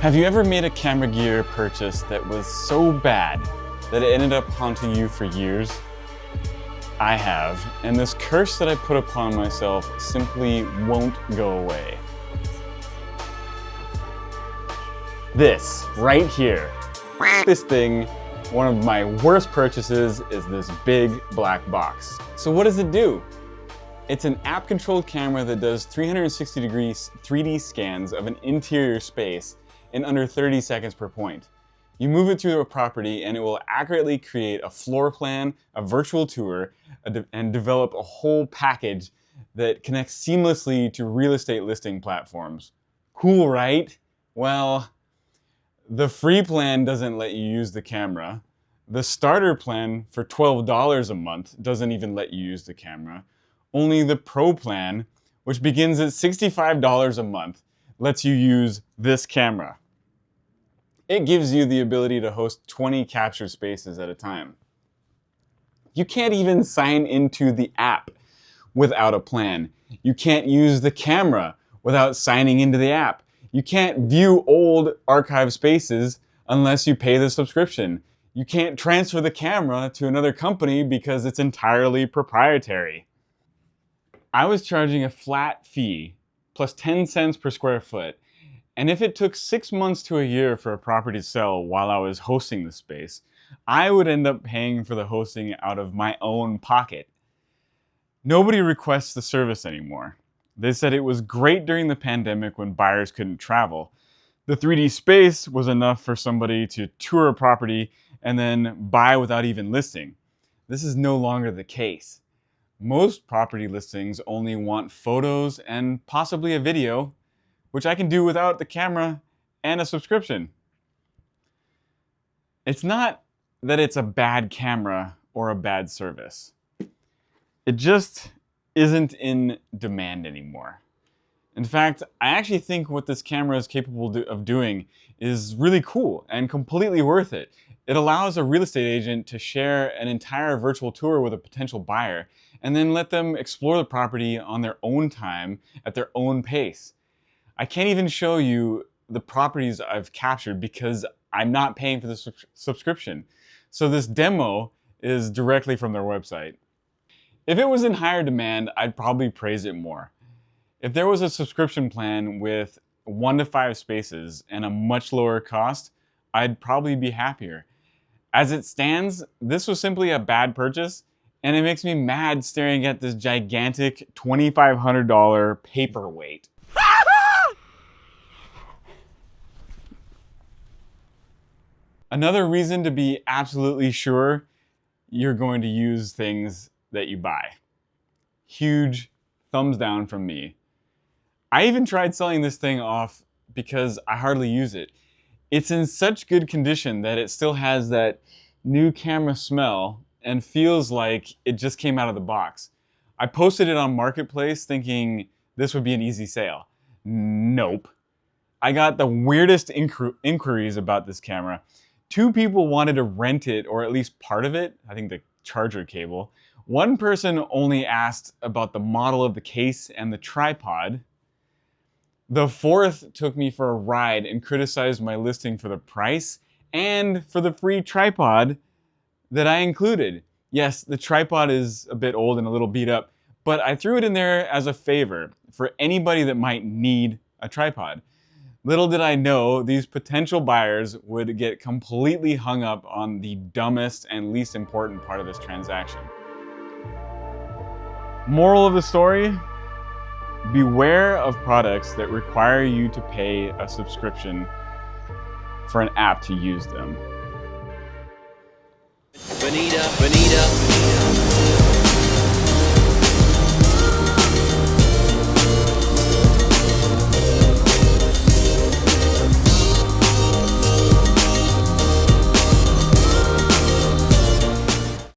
Have you ever made a camera gear purchase that was so bad that it ended up haunting you for years? I have, and this curse that I put upon myself simply won't go away. This, right here. This thing, one of my worst purchases is this big black box. So what does it do? It's an app-controlled camera that does 360-degree 3D scans of an interior space in under 30 seconds per point. You move it through a property and it will accurately create a floor plan, a virtual tour, and develop a whole package that connects seamlessly to real estate listing platforms. Cool, right? Well, the free plan doesn't let you use the camera. The starter plan for $12 a month doesn't even let you use the camera. Only the Pro plan, which begins at $65 a month, lets you use this camera. It gives you the ability to host 20 capture spaces at a time. You can't even sign into the app without a plan. You can't use the camera without signing into the app. You can't view old archive spaces unless you pay the subscription. You can't transfer the camera to another company because it's entirely proprietary. I was charging a flat fee plus 10 cents per square foot. And if it took 6 months to a year for a property to sell while I was hosting the space, I would end up paying for the hosting out of my own pocket. Nobody requests the service anymore. They said it was great during the pandemic when buyers couldn't travel. The 3D space was enough for somebody to tour a property and then buy without even listing. This is no longer the case. Most property listings only want photos and possibly a video, which I can do without the camera and a subscription. It's not that it's a bad camera or a bad service. It just isn't in demand anymore. In fact, I actually think what this camera is capable of doing is really cool and completely worth it. It allows a real estate agent to share an entire virtual tour with a potential buyer and then let them explore the property on their own time at their own pace. I can't even show you the properties I've captured because I'm not paying for the subscription. So this demo is directly from their website. If it was in higher demand, I'd probably praise it more. If there was a subscription plan with 1 to 5 spaces and a much lower cost, I'd probably be happier. As it stands, this was simply a bad purchase, and it makes me mad staring at this gigantic $2,500 Paperweight. Another reason to be absolutely sure you're going to use things that you buy. Huge thumbs down from me. I even tried selling this thing off because I hardly use it. It's in such good condition that it still has that new camera smell and feels like it just came out of the box. I posted it on Marketplace thinking this would be an easy sale. Nope. I got the weirdest inquiries about this camera. 2 people wanted to rent it, or at least part of it, I think the charger cable. 1 person only asked about the model of the case and the tripod. The 4th took me for a ride and criticized my listing for the price and for the free tripod that I included. Yes, the tripod is a bit old and a little beat up, but I threw it in there as a favor for anybody that might need a tripod. Little did I know these potential buyers would get completely hung up on the dumbest and least important part of this transaction. Moral of the story? Beware of products that require you to pay a subscription for an app to use them. Bonita.